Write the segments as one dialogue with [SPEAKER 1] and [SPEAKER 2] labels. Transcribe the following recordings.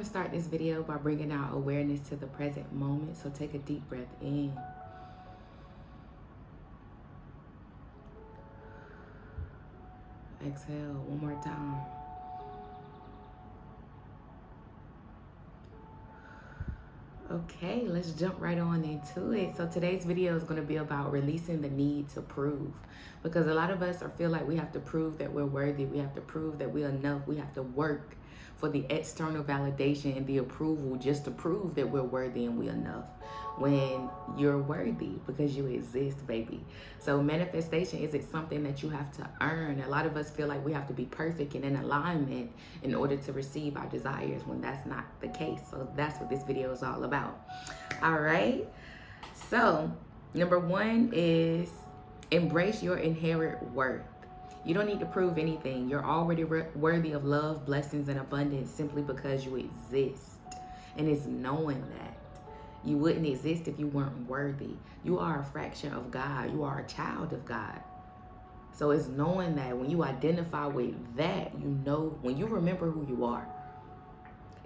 [SPEAKER 1] to start this video by bringing our awareness to the present moment. So take a deep breath in. Exhale one more time. Okay, let's jump right on into it. So today's video is going to be about releasing the need to prove, because a lot of us feel like we have to prove that we're worthy. We have to prove that we're enough. We have to work for the external validation and the approval just to prove that we're worthy and we're enough, when you're worthy because you exist, baby. So manifestation isn't something that you have to earn. A lot of us feel like we have to be perfect and in alignment in order to receive our desires, when that's not the case. So that's what this video is all about. All right. So number one is embrace your inherent worth. You don't need to prove anything. You're already worthy of love, blessings, and abundance simply because you exist. And it's knowing that. You wouldn't exist if you weren't worthy. You are a fraction of God. You are a child of God. So it's knowing that when you identify with that, you know, when you remember who you are.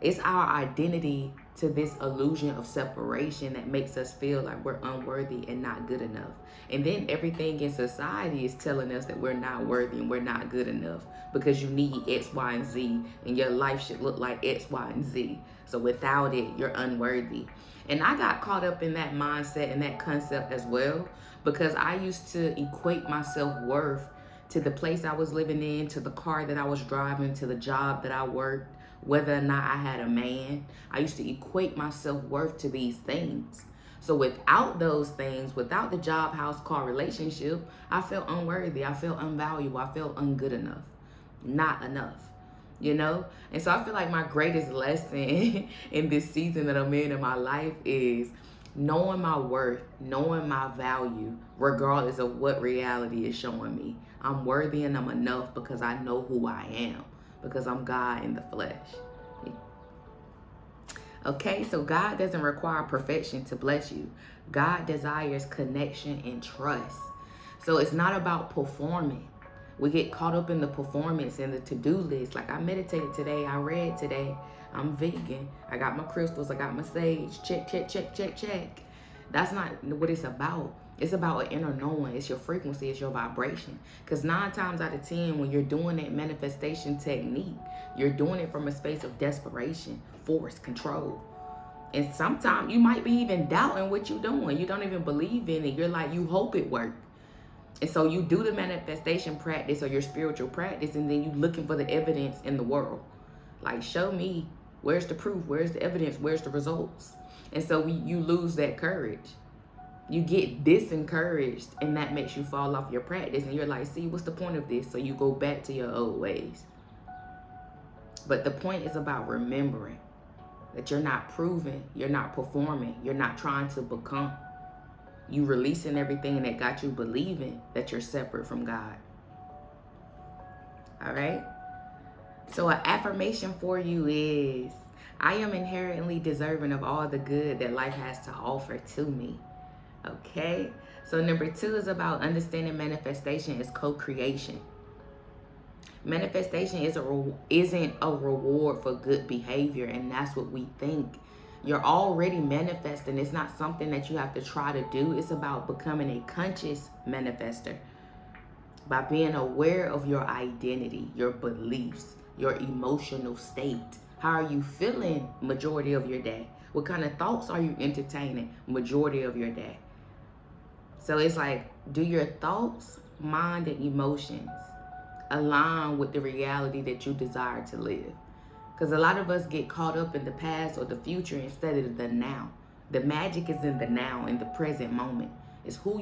[SPEAKER 1] It's our identity to this illusion of separation that makes us feel like we're unworthy and not good enough. And then everything in society is telling us that we're not worthy and we're not good enough because you need X, Y, and Z, and your life should look like X, Y, and Z. So without it, you're unworthy. And I got caught up in that mindset and that concept as well, because I used to equate my self-worth to the place I was living in, to the car that I was driving, to the job that I worked, whether or not I had a man. I used to equate my self-worth to these things. So without those things, without the job, house, car, relationship, I felt unworthy. I felt unvaluable. I felt ungood enough. Not enough. You know? And so I feel like my greatest lesson in this season that I'm in my life is knowing my worth, knowing my value, regardless of what reality is showing me. I'm worthy and I'm enough because I know who I am, because I'm God in the flesh. Okay, so God doesn't require perfection to bless you. God desires connection and trust. So it's not about performing. We get caught up in the performance and the to-do list. Like, I meditated today, I read today, I'm vegan, I got my crystals, I got my sage, check, check, check, check, check. That's not what it's about. It's about an inner knowing. It's your frequency, it's your vibration. Because 9 times out of 10, when you're doing that manifestation technique, you're doing it from a space of desperation, force, control. And sometimes you might be even doubting what you're doing. You don't even believe in it. You're like, you hope it works. And so you do the manifestation practice or your spiritual practice, and then you looking for the evidence in the world. Like, show me, where's the proof? Where's the evidence? Where's the results? And so you lose that courage. You get disencouraged, and that makes you fall off your practice. And you're like, see, what's the point of this? So you go back to your old ways. But the point is about remembering that you're not proving, you're not performing, you're not trying to become. You releasing everything that got you believing that you're separate from God. All right? So an affirmation for you is, I am inherently deserving of all the good that life has to offer to me. Okay? So number 2 is about understanding manifestation is co-creation. Manifestation isn't a reward for good behavior, and that's what we think. You're already manifesting. It's not something that you have to try to do. It's about becoming a conscious manifester by being aware of your identity, your beliefs, your emotional state. How are you feeling majority of your day? What kind of thoughts are you entertaining majority of your day? So it's like, do your thoughts, mind, and emotions align with the reality that you desire to live? Because a lot of us get caught up in the past or the future instead of the now. The magic is in the now, in the present moment. It's who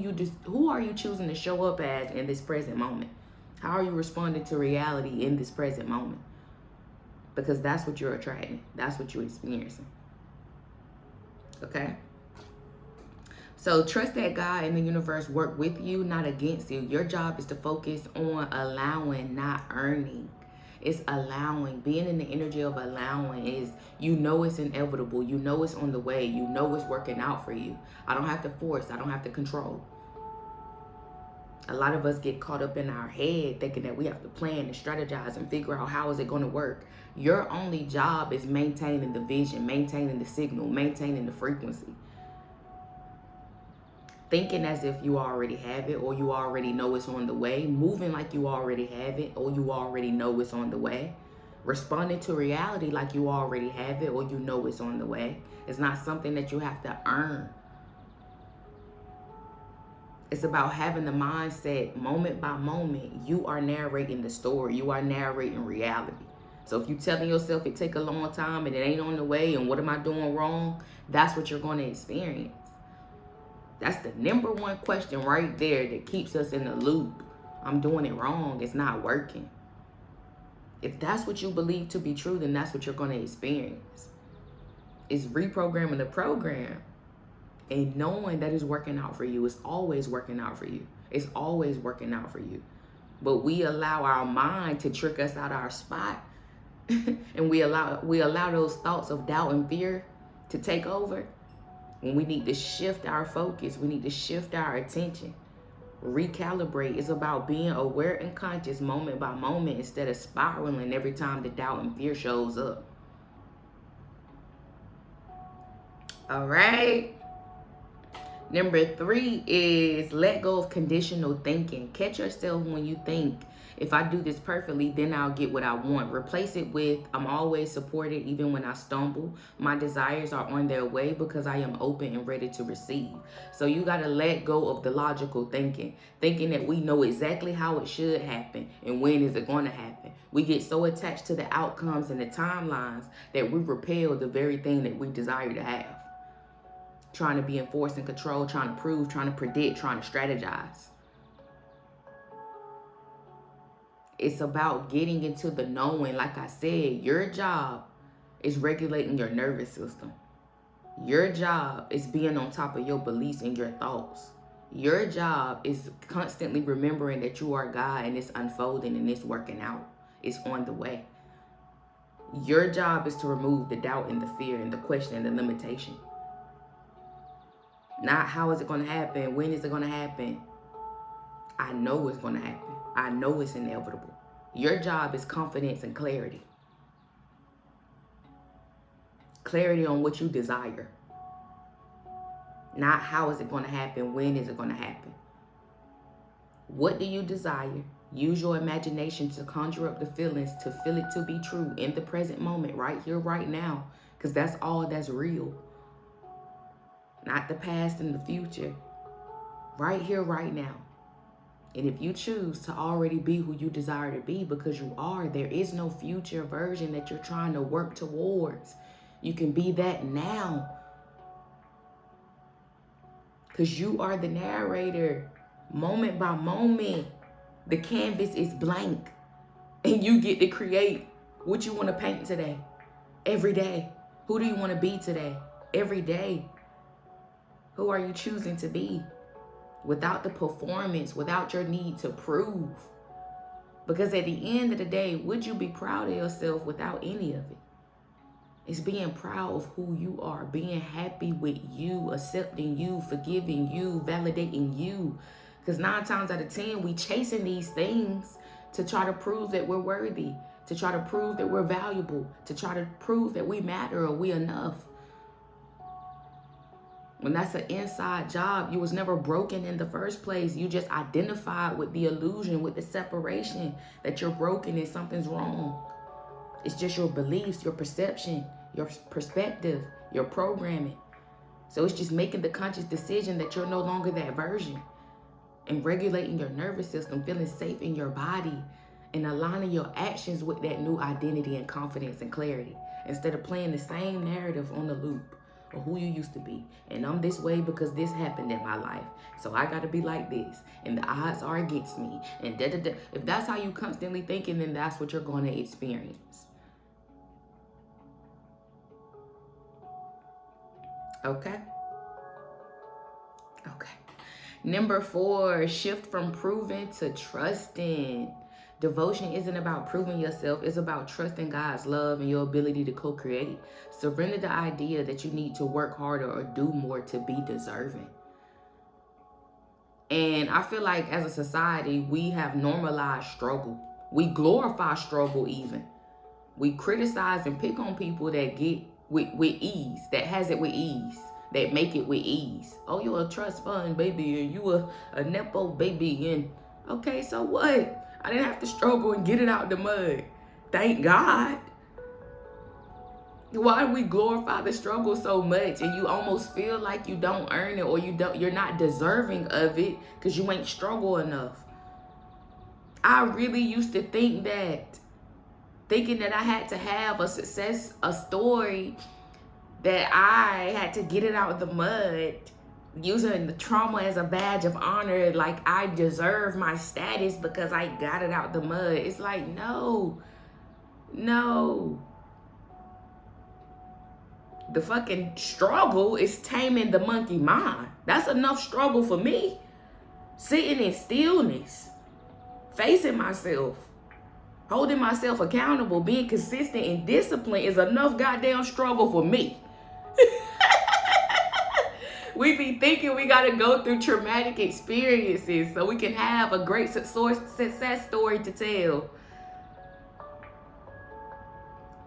[SPEAKER 1] are you choosing to show up as in this present moment? How are you responding to reality in this present moment? Because that's what you're attracting. That's what you're experiencing. Okay? So trust that God and the universe work with you, not against you. Your job is to focus on allowing, not earning. It's allowing. Being in the energy of allowing is, you know it's inevitable. You know it's on the way. You know it's working out for you. I don't have to force. I don't have to control. A lot of us get caught up in our head thinking that we have to plan and strategize and figure out how is it going to work. Your only job is maintaining the vision, maintaining the signal, maintaining the frequency. Thinking as if you already have it or you already know it's on the way. Moving like you already have it or you already know it's on the way. Responding to reality like you already have it or you know it's on the way. It's not something that you have to earn. It's about having the mindset moment by moment. You are narrating the story. You are narrating reality. So if you're telling yourself it take a long time and it ain't on the way and what am I doing wrong, that's what you're going to experience. That's the number one question right there that keeps us in the loop. I'm doing it wrong. It's not working. If that's what you believe to be true, then that's what you're going to experience. It's reprogramming the program and knowing that it's working out for you. It's always working out for you. It's always working out for you. But we allow our mind to trick us out of our spot. And we allow those thoughts of doubt and fear to take over. When we need to shift our focus, we need to shift our attention, recalibrate. It's about being aware and conscious moment by moment instead of spiraling every time the doubt and fear shows up. All right. Number 3 is let go of conditional thinking. Catch yourself when you think, if I do this perfectly, then I'll get what I want. Replace it with, I'm always supported even when I stumble. My desires are on their way because I am open and ready to receive. So you got to let go of the logical thinking. Thinking that we know exactly how it should happen and when is it going to happen. We get so attached to the outcomes and the timelines that we repel the very thing that we desire to have. Trying to be enforced and control, trying to prove, trying to predict, trying to strategize. It's about getting into the knowing. Like I said, your job is regulating your nervous system. Your job is being on top of your beliefs and your thoughts. Your job is constantly remembering that you are God and it's unfolding and it's working out. It's on the way. Your job is to remove the doubt and the fear and the question and the limitation. Not how is it going to happen? When is it going to happen? I know it's going to happen. I know it's inevitable. Your job is confidence and clarity. Clarity on what you desire. Not how is it going to happen? When is it going to happen? What do you desire? Use your imagination to conjure up the feelings, to feel it to be true in the present moment, right here, right now. Because that's all that's real. Not the past and the future. Right here, right now. And if you choose to already be who you desire to be, because you are, there is no future version that you're trying to work towards. You can be that now. Because you are the narrator. Moment by moment, the canvas is blank. And you get to create what you want to paint today. Every day. Who do you want to be today? Every day. Who are you choosing to be? Without the performance, without your need to prove. Because at the end of the day, would you be proud of yourself without any of it? It's being proud of who you are, being happy with you, accepting you, forgiving you, validating you. Because 9 times out of 10, we chasing these things to try to prove that we're worthy, to try to prove that we're valuable, to try to prove that we matter or we enough. When that's an inside job, you was never broken in the first place. You just identified with the illusion, with the separation that you're broken and something's wrong. It's just your beliefs, your perception, your perspective, your programming. So it's just making the conscious decision that you're no longer that version and regulating your nervous system, feeling safe in your body and aligning your actions with that new identity and confidence and clarity instead of playing the same narrative on the loop. Or who you used to be. And I'm this way because this happened in my life. So I got to be like this. And the odds are against me. And da-da-da. If that's how you constantly thinking, then that's what you're going to experience. Okay? Okay. Number 4, shift from proving to trusting. Devotion isn't about proving yourself. It's about trusting God's love and your ability to co-create. Surrender the idea that you need to work harder or do more to be deserving. And I feel like as a society, we have normalized struggle. We glorify struggle even. We criticize and pick on people that get with ease, that has it with ease, that make it with ease. Oh, you're a trust fund baby, and you a Nepo baby, and okay, so what? I didn't have to struggle and get it out the mud. Thank God. Why do we glorify the struggle so much, and you almost feel like you don't earn it, or you're not deserving of it because you ain't struggle enough? I really used to think that, thinking that I had to have a story, that I had to get it out of the mud, using the trauma as a badge of honor, like I deserve my status because I got it out the mud. It's like, no. The fucking struggle is taming the monkey mind. That's enough struggle for me. Sitting in stillness, facing myself, holding myself accountable, being consistent and disciplined is enough goddamn struggle for me. We be thinking we gotta go through traumatic experiences so we can have a great success story to tell.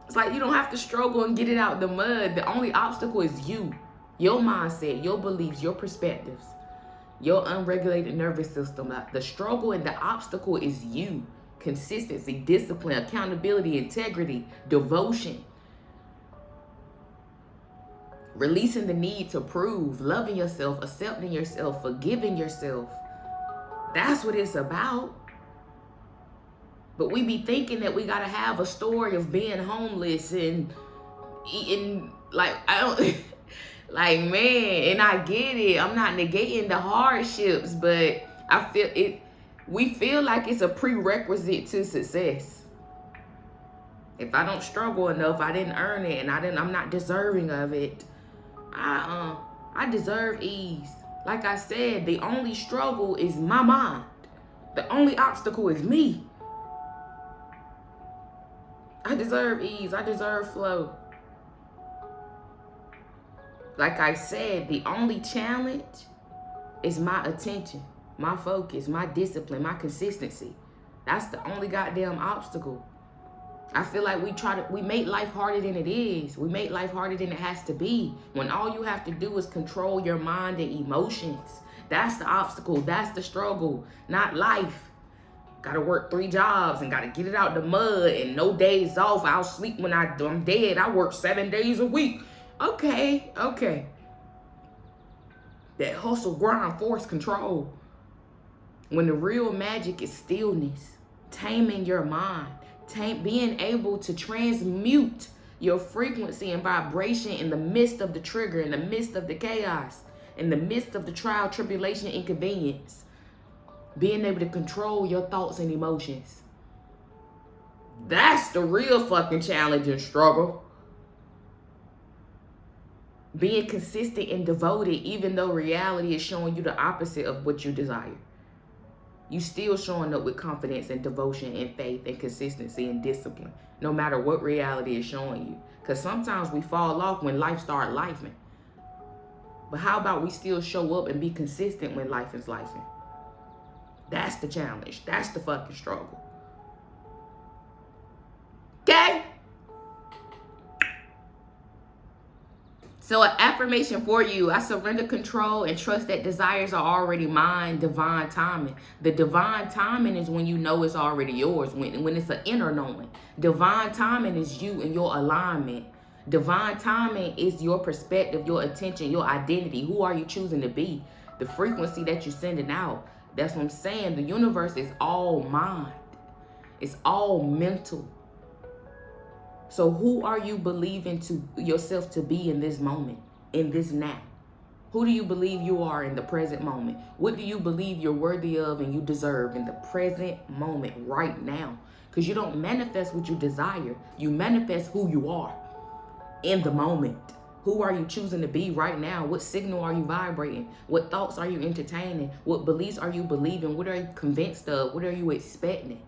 [SPEAKER 1] It's like you don't have to struggle and get it out the mud. The only obstacle is you, your mindset, your beliefs, your perspectives, your unregulated nervous system. The struggle and the obstacle is you. Consistency, discipline, accountability, integrity, devotion. Releasing the need to prove, loving yourself, accepting yourself, forgiving yourself. That's what it's about. But we be thinking that we gotta have a story of being homeless and eating, like, I don't, like, man, and I get it. I'm not negating the hardships, but I feel it. We feel like it's a prerequisite to success. If I don't struggle enough, I didn't earn it, and I'm not deserving of it. I deserve ease. Like I said, the only struggle is my mind. The only obstacle is me. I deserve ease. I deserve flow. Like I said, the only challenge is my attention, my focus, my discipline, my consistency. That's the only goddamn obstacle. I feel like we make life harder than it is. We make life harder than it has to be. When all you have to do is control your mind and emotions. That's the obstacle. That's the struggle, not life. Gotta work 3 jobs and gotta get it out the mud and no days off. I'll sleep when I'm dead. I work 7 days a week. Okay. That hustle, grind, force, control. When the real magic is stillness, taming your mind, being able to transmute your frequency and vibration in the midst of the trigger, in the midst of the chaos, in the midst of the trial, tribulation, inconvenience. Being able to control your thoughts and emotions. That's the real fucking challenge and struggle. Being consistent and devoted, even though reality is showing you the opposite of what you desire. You still showing up with confidence and devotion and faith and consistency and discipline, no matter what reality is showing you. Because sometimes we fall off when life starts lifing. But how about we still show up and be consistent when life is lifing? That's the challenge. That's the fucking struggle. Okay? So an affirmation for you: I surrender control and trust that desires are already mine. Divine timing. The divine timing is when you know it's already yours, when it's an inner knowing. Divine timing is you and your alignment. Divine timing is your perspective, your attention, your identity. Who are you choosing to be? The frequency that you're sending out. That's what I'm saying. The universe is all mind. It's all mental. So who are you believing to yourself to be in this moment, in this now? Who do you believe you are in the present moment? What do you believe you're worthy of and you deserve in the present moment right now? Because you don't manifest what you desire. You manifest who you are in the moment. Who are you choosing to be right now? What signal are you vibrating? What thoughts are you entertaining? What beliefs are you believing? What are you convinced of? What are you expecting?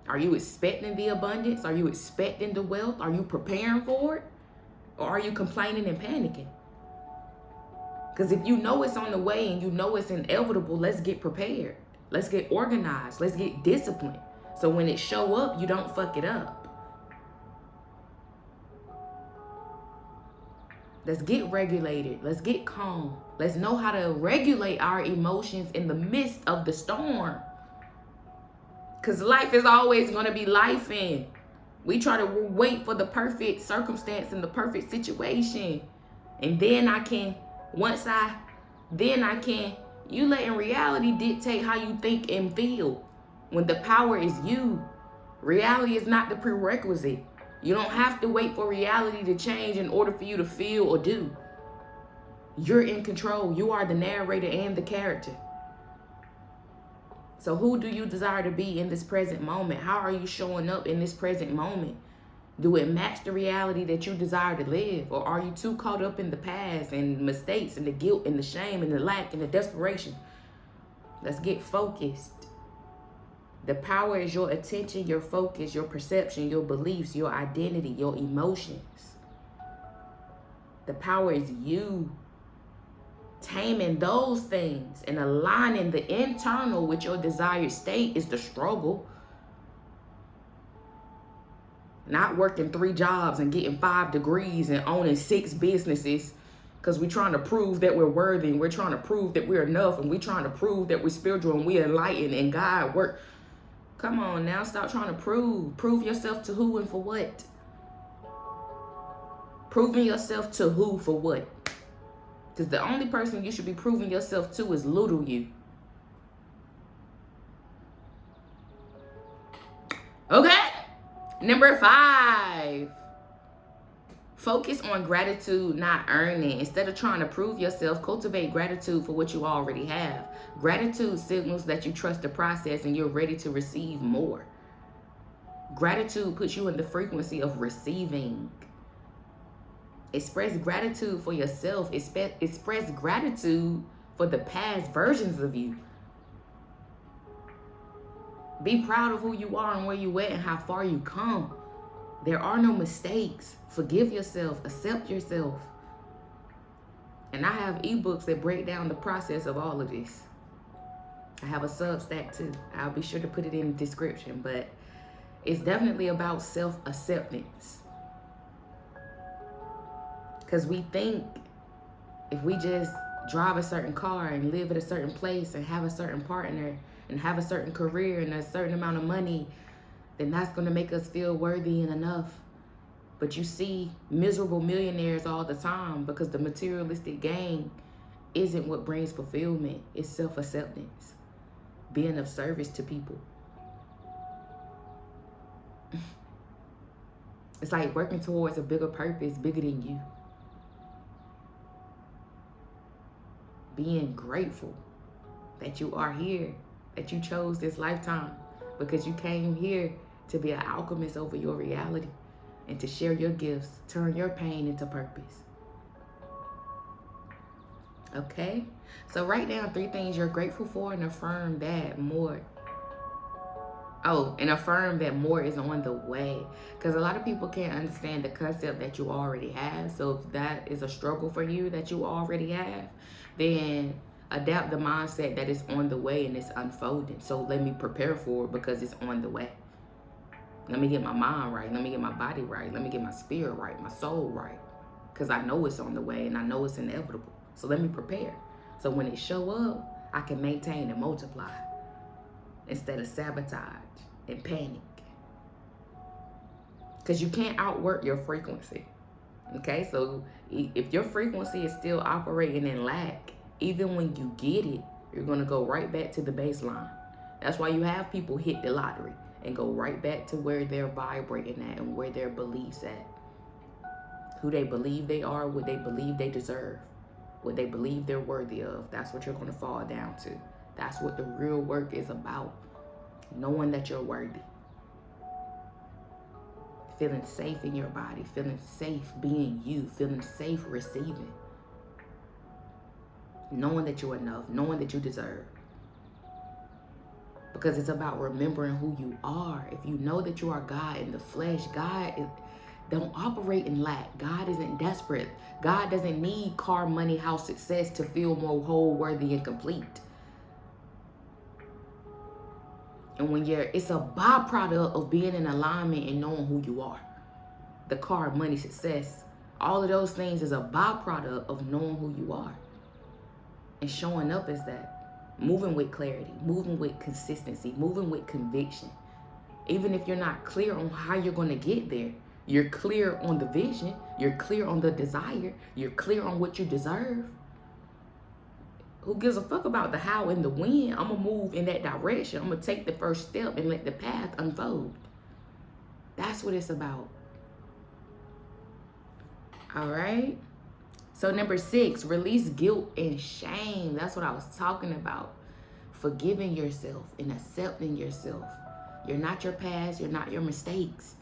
[SPEAKER 1] Are you expecting the abundance? Are you expecting the wealth? Are you preparing for it? Or are you complaining and panicking? Because if you know it's on the way and you know it's inevitable, let's get prepared. Let's get organized. Let's get disciplined. So when it show up, you don't fuck it up. Let's get regulated. Let's get calm. Let's know how to regulate our emotions in the midst of the storm. Because life is always going to be life-in. We try to wait for the perfect circumstance and the perfect situation. And then you letting reality dictate how you think and feel. When the power is you, reality is not the prerequisite. You don't have to wait for reality to change in order for you to feel or do. You're in control. You are the narrator and the character. So who do you desire to be in this present moment? How are you showing up in this present moment? Do it match the reality that you desire to live? Or are you too caught up in the past and mistakes and the guilt and the shame and the lack and the desperation? Let's get focused. The power is your attention, your focus, your perception, your beliefs, your identity, your emotions. The power is you. Taming those things and aligning the internal with your desired state is the struggle. Not working 3 jobs and getting 5 degrees and owning 6 businesses because we're trying to prove that we're worthy and we're trying to prove that we're enough and we're trying to prove that we're spiritual and we're enlightened and God work. Come on now, stop trying to prove. Prove yourself to who and for what? Proving yourself to who for what? Because the only person you should be proving yourself to is little you. Okay? Number 5. Focus on gratitude, not earning. Instead of trying to prove yourself, cultivate gratitude for what you already have. Gratitude signals that you trust the process and you're ready to receive more. Gratitude puts you in the frequency of receiving. Express gratitude for yourself. Express gratitude for the past versions of you. Be proud of who you are and where you at and how far you come. There are no mistakes. Forgive yourself. Accept yourself. And I have ebooks that break down the process of all of this. I have a Substack too. I'll be sure to put it in the description. But it's definitely about self-acceptance. Because we think if we just drive a certain car and live at a certain place and have a certain partner and have a certain career and a certain amount of money, then that's going to make us feel worthy and enough. But you see miserable millionaires all the time because the materialistic gain isn't what brings fulfillment. It's self-acceptance, being of service to people. It's like working towards a bigger purpose, bigger than you. Being grateful that you are here, that you chose this lifetime, because you came here to be an alchemist over your reality and to share your gifts, turn your pain into purpose. Okay? So write down 3 things you're grateful for and affirm that more. Oh, and affirm that more is on the way. Because a lot of people can't understand the concept that you already have. So if that is a struggle for you that you already have, then adapt the mindset that it's on the way and it's unfolding. So let me prepare for it because it's on the way. Let me get my mind right. Let me get my body right. Let me get my spirit right, my soul right. Because I know it's on the way and I know it's inevitable. So let me prepare. So when it show up, I can maintain and multiply instead of sabotage and panic. Because you can't outwork your frequency. Okay, so if your frequency is still operating in lack, even when you get it, you're going to go right back to the baseline. That's why you have people hit the lottery and go right back to where they're vibrating at and where their beliefs at. Who they believe they are, what they believe they deserve, what they believe they're worthy of. That's what you're going to fall down to. That's what the real work is about. Knowing that you're worthy. Feeling safe in your body. Feeling safe being you. Feeling safe receiving. Knowing that you're enough. Knowing that you deserve. Because it's about remembering who you are. If you know that you are God in the flesh, Don't operate in lack. God isn't desperate. God doesn't need car, money, house, success to feel more whole, worthy, and complete. And when it's a byproduct of being in alignment and knowing who you are. The car, money, success, all of those things is a byproduct of knowing who you are. And showing up as that. Moving with clarity, moving with consistency, moving with conviction. Even if you're not clear on how you're going to get there, you're clear on the vision, you're clear on the desire, you're clear on what you deserve. Who gives a fuck about the how and the when? I'm going to move in that direction. I'm going to take the first step and let the path unfold. That's what it's about. All right. So number 6, release guilt and shame. That's what I was talking about. Forgiving yourself and accepting yourself. You're not your past. You're not your mistakes.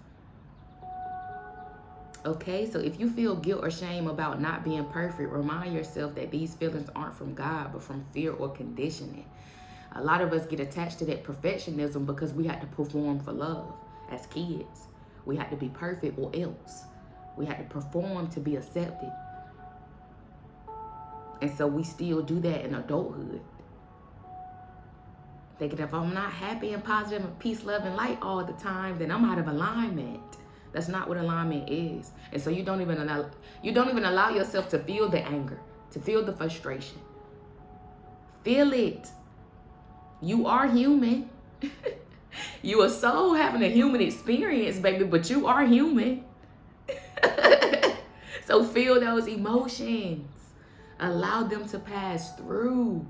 [SPEAKER 1] Okay, so if you feel guilt or shame about not being perfect, remind yourself that these feelings aren't from God, but from fear or conditioning. A lot of us get attached to that perfectionism because we had to perform for love as kids. We had to be perfect or else. We had to perform to be accepted. And so we still do that in adulthood. Thinking if I'm not happy and positive and peace, love, and light all the time, then I'm out of alignment. That's not what alignment is. And so you don't even allow yourself to feel the anger, to feel the frustration. Feel it. You are human. You are so having a human experience, baby, but you are human. So feel those emotions. Allow them to pass through.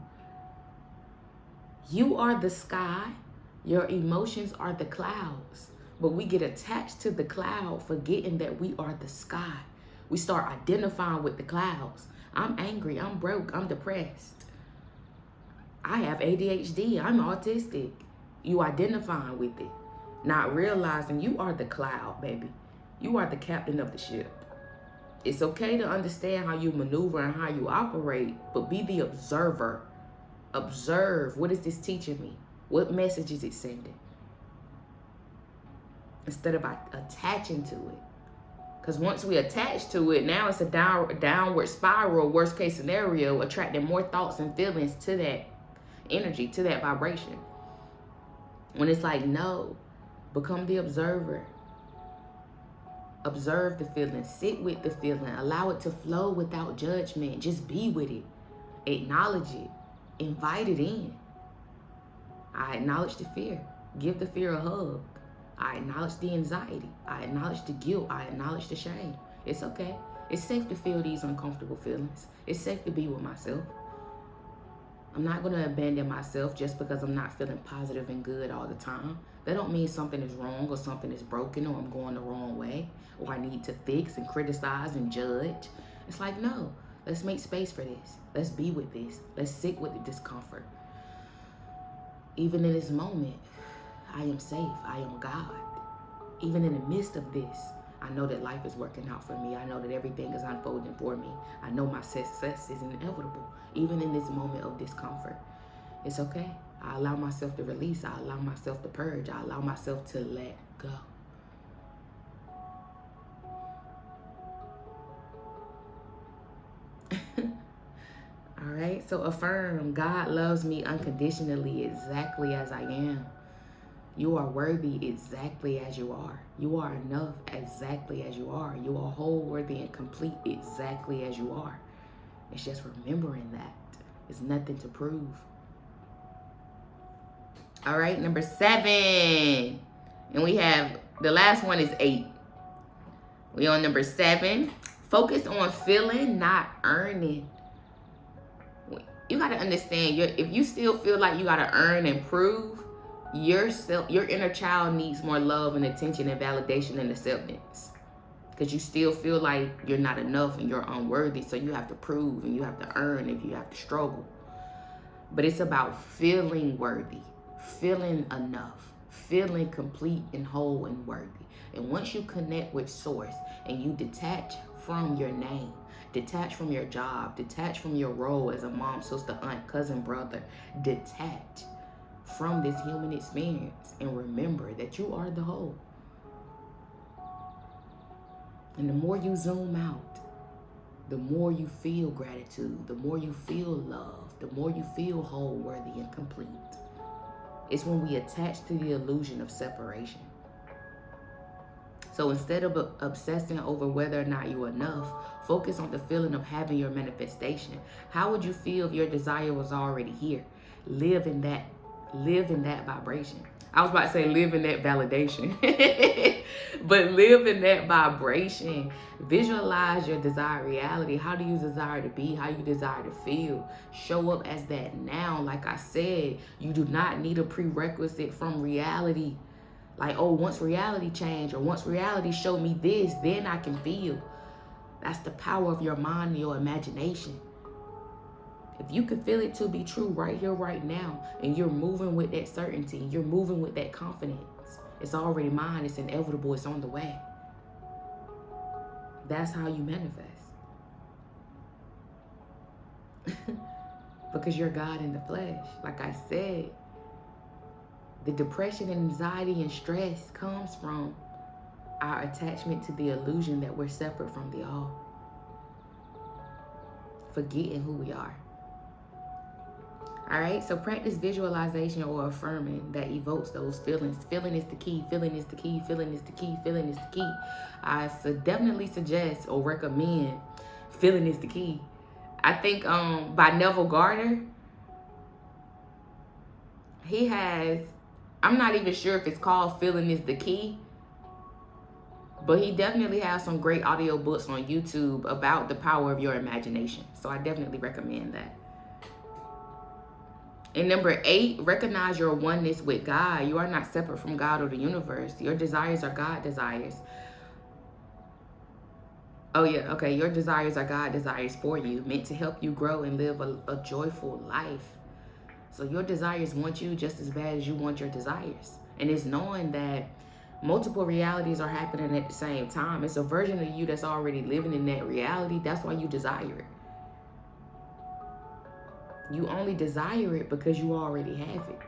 [SPEAKER 1] You are the sky. Your emotions are the clouds. But we get attached to the cloud, forgetting that we are the sky. We start identifying with the clouds. I'm angry. I'm broke. I'm depressed. I have ADHD. I'm autistic. You identifying with it, not realizing you are the cloud, baby. You are the captain of the ship. It's okay to understand how you maneuver and how you operate, but be the observer. Observe. What is this teaching me? What message is it sending? Instead of attaching to it. Because once we attach to it, now it's a downward spiral, worst case scenario, attracting more thoughts and feelings to that energy, to that vibration. When it's like, no, become the observer. Observe the feeling, sit with the feeling, allow it to flow without judgment. Just be with it. Acknowledge it. Invite it in. I acknowledge the fear. Give the fear a hug. I acknowledge the anxiety. I acknowledge the guilt. I acknowledge the shame. It's okay. It's safe to feel these uncomfortable feelings. It's safe to be with myself. I'm not going to abandon myself just because I'm not feeling positive and good all the time. That don't mean something is wrong or something is broken or I'm going the wrong way or I need to fix and criticize and judge. It's like, no, let's make space for this. Let's be with this. Let's sit with the discomfort. Even in this moment, I am safe. I am God. Even in the midst of this, I know that life is working out for me. I know that everything is unfolding for me. I know my success is inevitable, even in this moment of discomfort. It's okay. I allow myself to release. I allow myself to purge. I allow myself to let go. All right, so affirm, God loves me unconditionally exactly as I am. You are worthy exactly as you are. You are enough exactly as you are. You are whole, worthy, and complete exactly as you are. It's just remembering that. It's nothing to prove. All right, number 7. And we have, the last one is 8. We on number 7. Focus on feeling, not earning. You got to understand, if you still feel like you got to earn and prove, your inner child needs more love and attention and validation and acceptance. Because you still feel like you're not enough and you're unworthy. So you have to prove and you have to earn and you have to struggle. But it's about feeling worthy, feeling enough, feeling complete and whole and worthy. And once you connect with source and you detach from your name, detach from your job, detach from your role as a mom, sister, aunt, cousin, brother, detach from this human experience and remember that you are the whole. And the more you zoom out, the more you feel gratitude, the more you feel love, the more you feel whole, worthy, and complete. It's when we attach to the illusion of separation. So instead of obsessing over whether or not you're enough, focus on the feeling of having your manifestation. How would you feel if your desire was already here? Live in that vibration. I was about to say live in that validation. But live in that vibration. Visualize your desired reality. How do you desire to be? How you desire to feel? Show up as that now. Like I said, you do not need a prerequisite from reality. Like, oh, once reality changed, or once reality showed me this, then I can feel. That's the power of your mind and your imagination. If you can feel it to be true right here, right now, and you're moving with that certainty, you're moving with that confidence, it's already mine, it's inevitable, it's on the way. That's how you manifest. Because you're God in the flesh. Like I said, the depression and anxiety and stress comes from our attachment to the illusion that we're separate from the all. Forgetting who we are. All right, so practice visualization or affirming that evokes those feelings. Feeling is the key. Feeling is the key. Feeling is the key. Feeling is the key. I definitely suggest or recommend Feeling is the Key. I think by Neville Gardner, he has, I'm not even sure if it's called Feeling is the Key, but he definitely has some great audio books on YouTube about the power of your imagination. So I definitely recommend that. And number 8, recognize your oneness with God. You are not separate from God or the universe. Your desires are God desires. Oh yeah, okay. Your desires are God desires for you, meant to help you grow and live a joyful life. So your desires want you just as bad as you want your desires. And it's knowing that multiple realities are happening at the same time. It's a version of you that's already living in that reality. That's why you desire it. You only desire it because you already have it.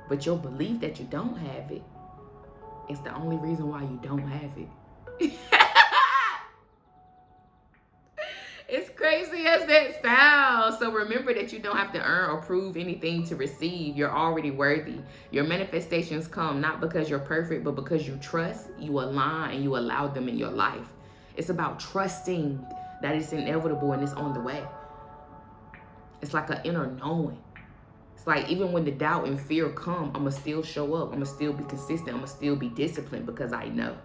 [SPEAKER 1] But your belief that you don't have it is the only reason why you don't have it. It's crazy as that sounds. So remember that you don't have to earn or prove anything to receive. You're already worthy. Your manifestations come not because you're perfect, but because you trust, you align, and you allow them in your life. It's about trusting that it's inevitable and it's on the way. It's like an inner knowing. It's like even when the doubt and fear come, I'm going to still show up. I'm going to still be consistent. I'm going to still be disciplined because I know.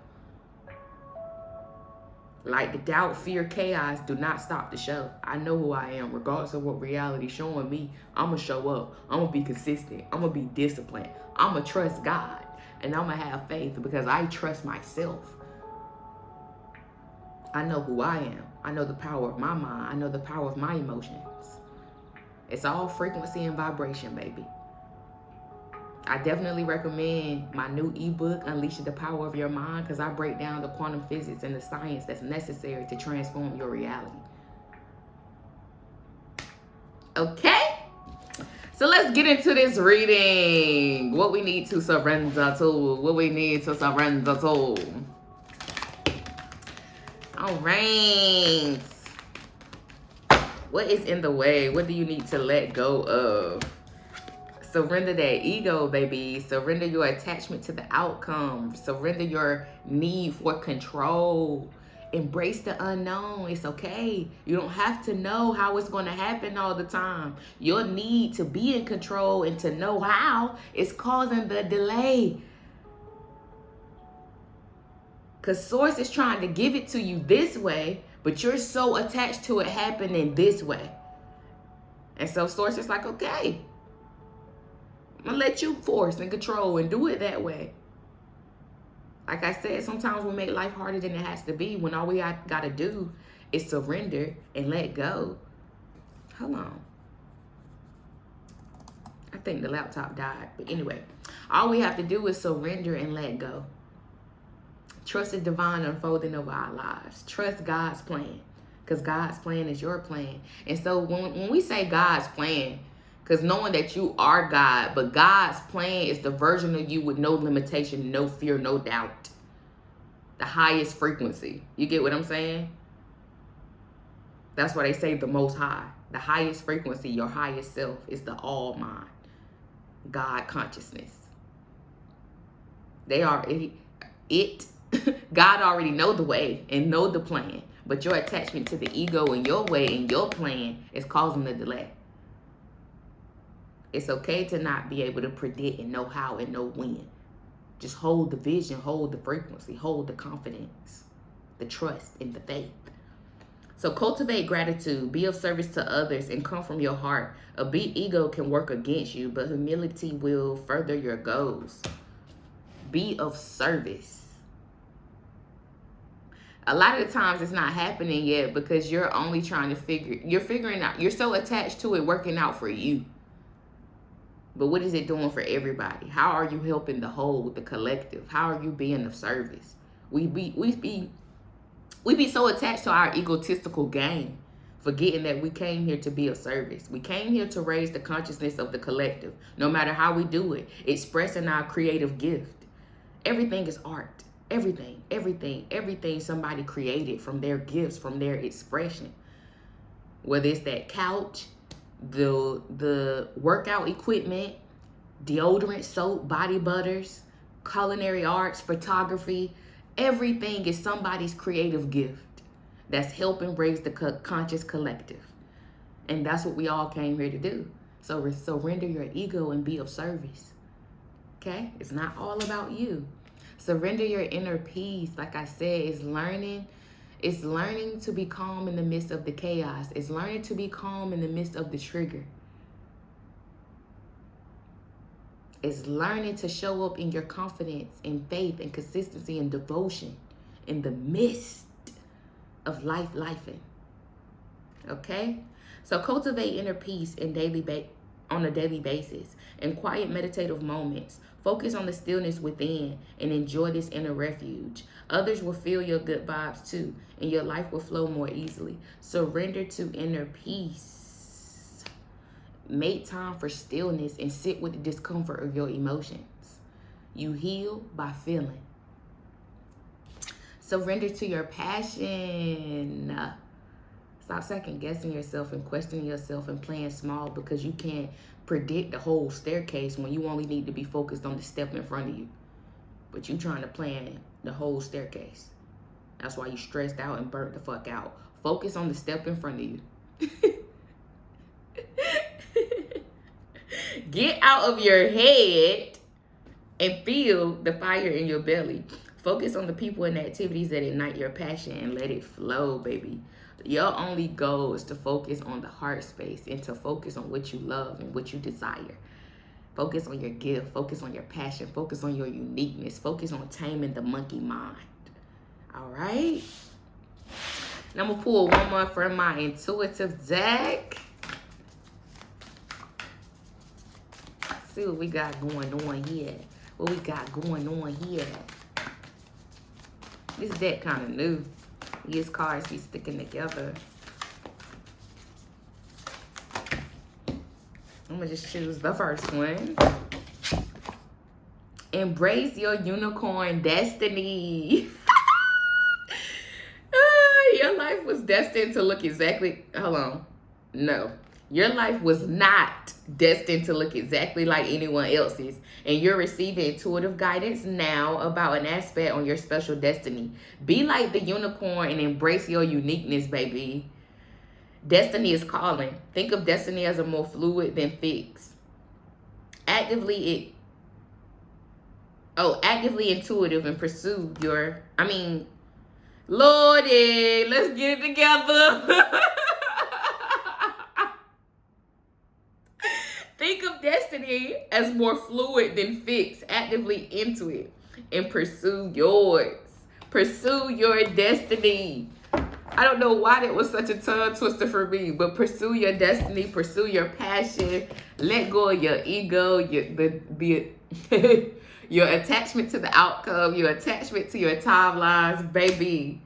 [SPEAKER 1] Like the doubt, fear, chaos do not stop the show. I know who I am. Regardless of what reality's showing me, I'm going to show up. I'm going to be consistent. I'm going to be disciplined. I'm going to trust God. And I'm going to have faith because I trust myself. I know who I am. I know the power of my mind. I know the power of my emotions. It's all frequency and vibration, baby. I definitely recommend my new ebook, Unleashing the Power of Your Mind, because I break down the quantum physics and the science that's necessary to transform your reality. Okay? So let's get into this reading. What we need to surrender to. What we need to surrender to. All right. What is in the way? What do you need to let go of? Surrender that ego, baby. Surrender your attachment to the outcome. Surrender your need for control. Embrace the unknown. It's okay. You don't have to know how it's going to happen all the time. Your need to be in control and to know how is causing the delay. Because Source is trying to give it to you this way, but you're so attached to it happening this way. And so Source is like, okay, I'm going to let you force and control and do it that way. Like I said, sometimes we make life harder than it has to be when all we got to do is surrender and let go. Hold on. I think the laptop died. But anyway, all we have to do is surrender and let go. Trust the divine unfolding of our lives. Trust God's plan, because God's plan is your plan. And so when we say God's plan, because knowing that you are God, but God's plan is the version of you with no limitation, no fear, no doubt. The highest frequency. You get what I'm saying? That's why they say the most high. The highest frequency, your highest self, is the all mind. God consciousness. They are it. God already know the way and know the plan. But your attachment to the ego and your way and your plan is causing the delay. It's okay to not be able to predict and know how and know when. Just hold the vision, hold the frequency, hold the confidence, the trust, and the faith. So cultivate gratitude, be of service to others, and come from your heart. A big ego can work against you, but humility will further your goals. Be of service. A lot of the times it's not happening yet because you're only trying to figuring out, you're so attached to it working out for you. But what is it doing for everybody? How are you helping the whole, the collective? How are you being of service? We be so attached to our egotistical game, forgetting that we came here to be of service. We came here to raise the consciousness of the collective, no matter how we do it, expressing our creative gift. Everything is art. Everything somebody created from their gifts, from their expression. Whether it's that couch, the workout equipment, deodorant, soap, body butters, culinary arts, photography, everything is somebody's creative gift that's helping raise the conscious collective. And that's what we all came here to do. So surrender your ego and be of service. Okay? It's not all about you. Surrender your inner peace. Like I said, it's learning to be calm in the midst of the chaos. It's learning to be calm in the midst of the trigger. It's learning to show up in your confidence and faith and consistency and devotion in the midst of lifing. Okay? So cultivate inner peace on a daily basis. In quiet meditative moments, focus on the stillness within and enjoy this inner refuge. Others will feel your good vibes too, and your life will flow more easily. Surrender to inner peace. Make time for stillness and sit with the discomfort of your emotions. You heal by feeling. Surrender to your passion. Stop second guessing yourself and questioning yourself and playing small because you can't predict the whole staircase when you only need to be focused on the step in front of you. But you trying to plan the whole staircase. That's why you stressed out and burnt the fuck out. Focus on the step in front of you. Get out of your head and feel the fire in your belly. Focus on the people and activities that ignite your passion and let it flow, baby. Your only goal is to focus on the heart space and to focus on what you love and what you desire. Focus on your gift. Focus on your passion. Focus on your uniqueness. Focus on taming the monkey mind. All right? Now I'm going to pull one more from my intuitive deck. Let's see what we got going on here. What we got going on here. This deck kind of new. These cards be sticking together. I'm going to just choose the first one. Embrace your unicorn destiny. Your life was destined to look exactly... Hold on. No. Your life was not destined to look exactly like anyone else's. And you're receiving intuitive guidance now about an aspect on your special destiny. Be like the unicorn and embrace your uniqueness, baby. Destiny is calling. Think of destiny as a more fluid than fixed. Actively intuitive and pursue your... Lordy, let's get it together. Think of destiny as more fluid than fixed. Actively into it and pursue yours. Pursue your destiny. I don't know why that was such a tongue twister for me, but pursue your destiny, pursue your passion, let go of your ego, your attachment to the outcome, your attachment to your timelines, baby.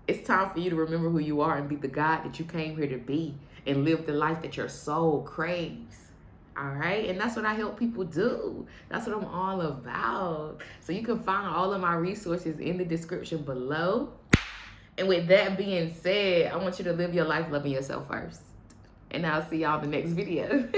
[SPEAKER 1] It's time for you to remember who you are and be the God that you came here to be and live the life that your soul craves. All right. And that's what I help people do. That's what I'm all about. So you can find all of my resources in the description below. And with that being said, I want you to live your life loving yourself first. And I'll see y'all in the next video.